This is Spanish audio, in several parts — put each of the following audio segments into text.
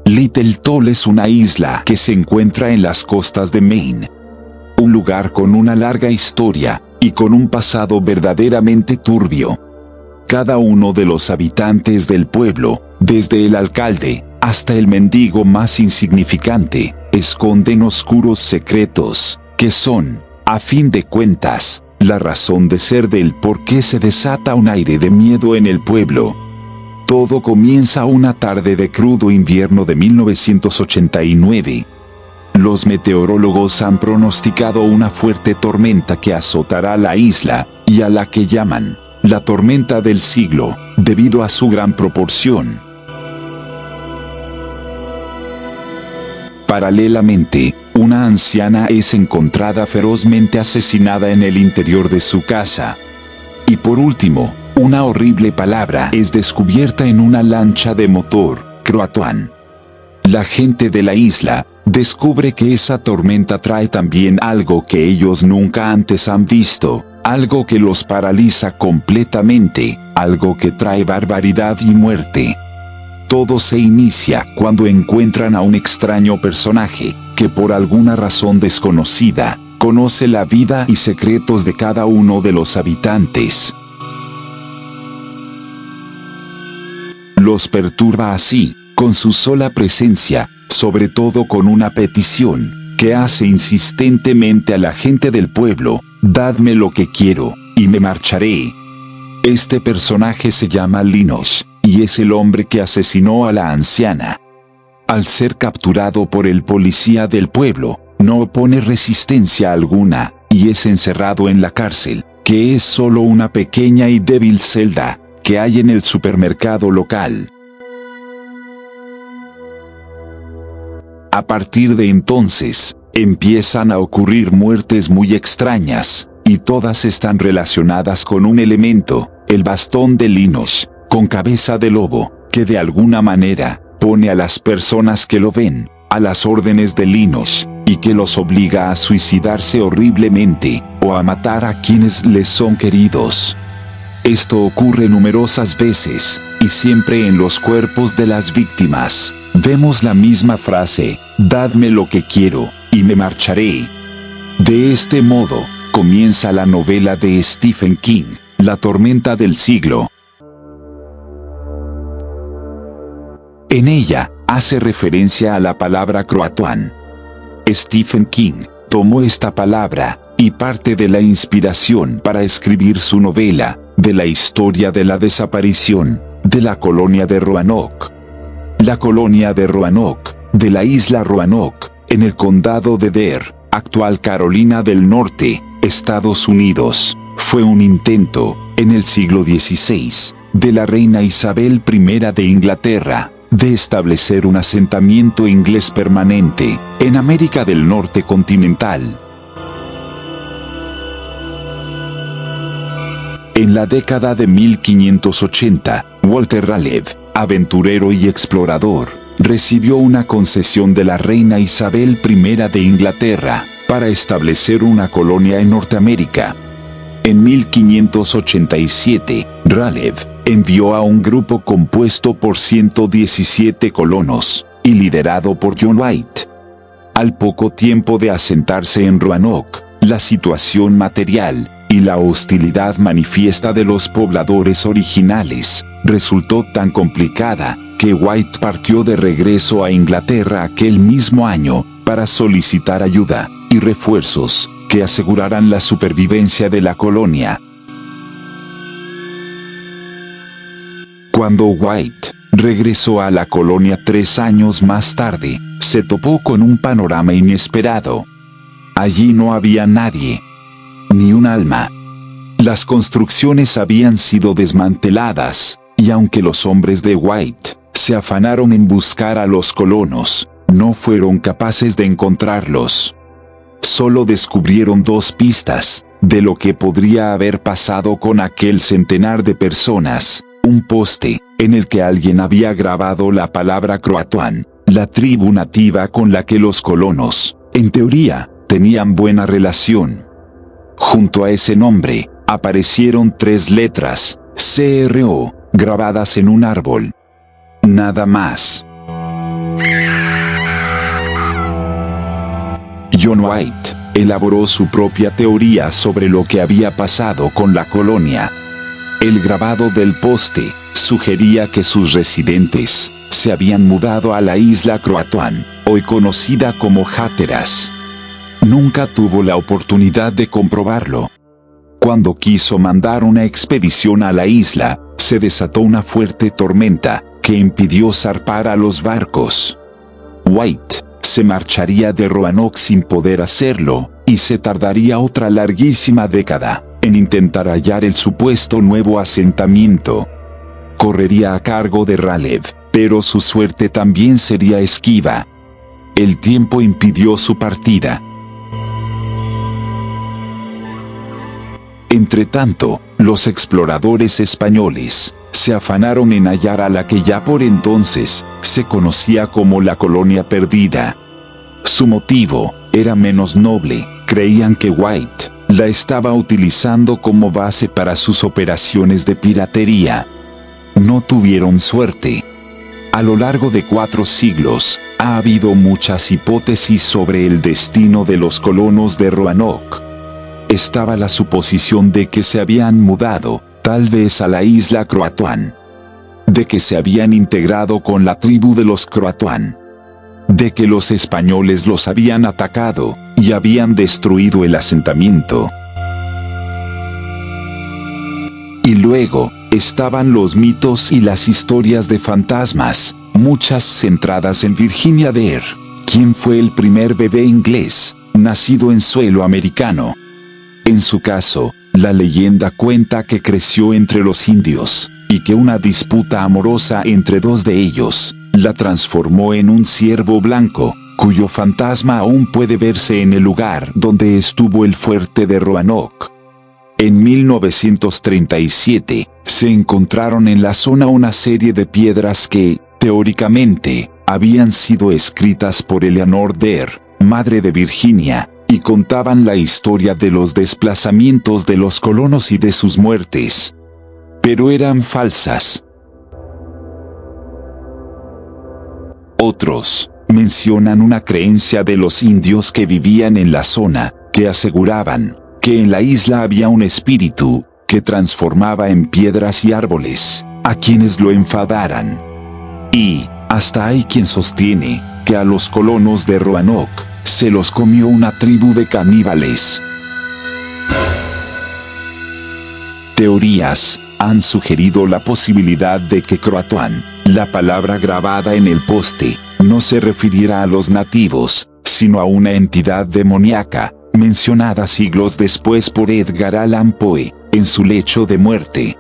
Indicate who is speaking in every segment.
Speaker 1: Little Toll es una isla que se encuentra en las costas de Maine. Un lugar con una larga historia y con un pasado verdaderamente turbio. Cada uno de los habitantes del pueblo, desde el alcalde hasta el mendigo más insignificante, esconden oscuros secretos, que son, a fin de cuentas, la razón de ser del por qué se desata un aire de miedo en el pueblo. Todo comienza una tarde de crudo invierno de 1989. Los meteorólogos han pronosticado una fuerte tormenta que azotará la isla, y a la que llaman la tormenta del siglo, debido a su gran proporción. Paralelamente, una anciana es encontrada ferozmente asesinada en el interior de su casa. Y por último, una horrible palabra es descubierta en una lancha de motor, Croatoan. La gente de la isla descubre que esa tormenta trae también algo que ellos nunca antes han visto, algo que los paraliza completamente, algo que trae barbaridad y muerte. Todo se inicia cuando encuentran a un extraño personaje, que por alguna razón desconocida, conoce la vida y secretos de cada uno de los habitantes. Los perturba así, con su sola presencia, sobre todo con una petición, que hace insistentemente a la gente del pueblo: dadme lo que quiero, y me marcharé. Este personaje se llama Linus, y es el hombre que asesinó a la anciana. Al ser capturado por el policía del pueblo, no opone resistencia alguna, y es encerrado en la cárcel, que es solo una pequeña y débil celda que hay en el supermercado local. A partir de entonces, empiezan a ocurrir muertes muy extrañas, y todas están relacionadas con un elemento, el bastón de Linus, con cabeza de lobo, que de alguna manera pone a las personas que lo ven a las órdenes de Linus, y que los obliga a suicidarse horriblemente, o a matar a quienes les son queridos. Esto ocurre numerosas veces, y siempre en los cuerpos de las víctimas vemos la misma frase: dadme lo que quiero, y me marcharé. De este modo, comienza la novela de Stephen King, La tormenta del siglo. En ella, hace referencia a la palabra Croatoan. Stephen King tomó esta palabra y parte de la inspiración para escribir su novela, de la historia de la desaparición de la colonia de Roanoke. La colonia de Roanoke, de la isla Roanoke, en el condado de Dare, actual Carolina del Norte, Estados Unidos, fue un intento, en el siglo XVI, de la reina Isabel I de Inglaterra, de establecer un asentamiento inglés permanente en América del Norte continental. En la década de 1580, Walter Raleigh, aventurero y explorador, recibió una concesión de la reina Isabel I de Inglaterra para establecer una colonia en Norteamérica. En 1587, Raleigh envió a un grupo compuesto por 117 colonos, y liderado por John White. Al poco tiempo de asentarse en Roanoke, la situación material y la hostilidad manifiesta de los pobladores originales resultó tan complicada que White partió de regreso a Inglaterra aquel mismo año para solicitar ayuda y refuerzos que aseguraran la supervivencia de la colonia. Cuando White regresó a la colonia 3 años más tarde, se topó con un panorama inesperado. Allí no había nadie, ni un alma. Las construcciones habían sido desmanteladas, y aunque los hombres de White se afanaron en buscar a los colonos, no fueron capaces de encontrarlos. Solo descubrieron 2 pistas de lo que podría haber pasado con aquel centenar de personas: un poste en el que alguien había grabado la palabra Croatoan, la tribu nativa con la que los colonos, en teoría, tenían buena relación. Junto a ese nombre, aparecieron 3 letras, CRO, grabadas en un árbol. Nada más. John White elaboró su propia teoría sobre lo que había pasado con la colonia. El grabado del poste sugería que sus residentes se habían mudado a la isla Croatoan, hoy conocida como Hatteras. Nunca tuvo la oportunidad de comprobarlo. Cuando quiso mandar una expedición a la isla, se desató una fuerte tormenta que impidió zarpar a los barcos. White se marcharía de Roanoke sin poder hacerlo, y se tardaría otra larguísima década en intentar hallar el supuesto nuevo asentamiento. Correría a cargo de Raleigh, pero su suerte también sería esquiva. El tiempo impidió su partida. Entretanto, los exploradores españoles se afanaron en hallar a la que ya por entonces se conocía como la Colonia Perdida. Su motivo era menos noble. Creían que White la estaba utilizando como base para sus operaciones de piratería. No tuvieron suerte. A lo largo de 4 siglos, ha habido muchas hipótesis sobre el destino de los colonos de Roanoke. Estaba la suposición de que se habían mudado, tal vez a la isla Croatoan, de que se habían integrado con la tribu de los Croatoan, de que los españoles los habían atacado y habían destruido el asentamiento. Y luego estaban los mitos y las historias de fantasmas, muchas centradas en Virginia Dare, quien fue el primer bebé inglés nacido en suelo americano. En su caso, la leyenda cuenta que creció entre los indios, y que una disputa amorosa entre 2 de ellos la transformó en un ciervo blanco, cuyo fantasma aún puede verse en el lugar donde estuvo el fuerte de Roanoke. En 1937, se encontraron en la zona una serie de piedras que, teóricamente, habían sido escritas por Eleanor Dare, madre de Virginia, y contaban la historia de los desplazamientos de los colonos y de sus muertes. Pero eran falsas. Otros mencionan una creencia de los indios que vivían en la zona, que aseguraban que en la isla había un espíritu que transformaba en piedras y árboles a quienes lo enfadaran. Y hasta hay quien sostiene que a los colonos de Roanoke se los comió una tribu de caníbales. Teorías han sugerido la posibilidad de que Croatoan, la palabra grabada en el poste, no se refiriera a los nativos, sino a una entidad demoníaca, mencionada siglos después por Edgar Allan Poe, en su lecho de muerte.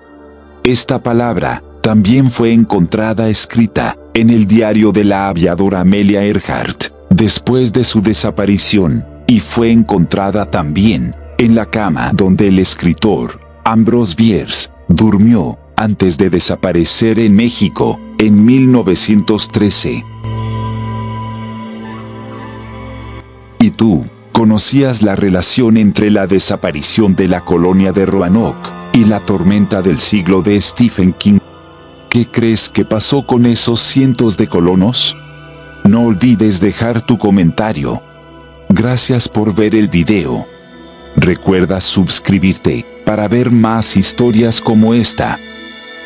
Speaker 1: Esta palabra también fue encontrada escrita en el diario de la aviadora Amelia Earhart, después de su desaparición, y fue encontrada también en la cama donde el escritor Ambrose Bierce durmió antes de desaparecer en México, en 1913. ¿Y tú, conocías la relación entre la desaparición de la colonia de Roanoke y la tormenta del siglo de Stephen King? ¿Qué crees que pasó con esos cientos de colonos? No olvides dejar tu comentario. Gracias por ver el video. Recuerda suscribirte para ver más historias como esta.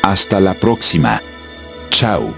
Speaker 1: Hasta la próxima. Chao.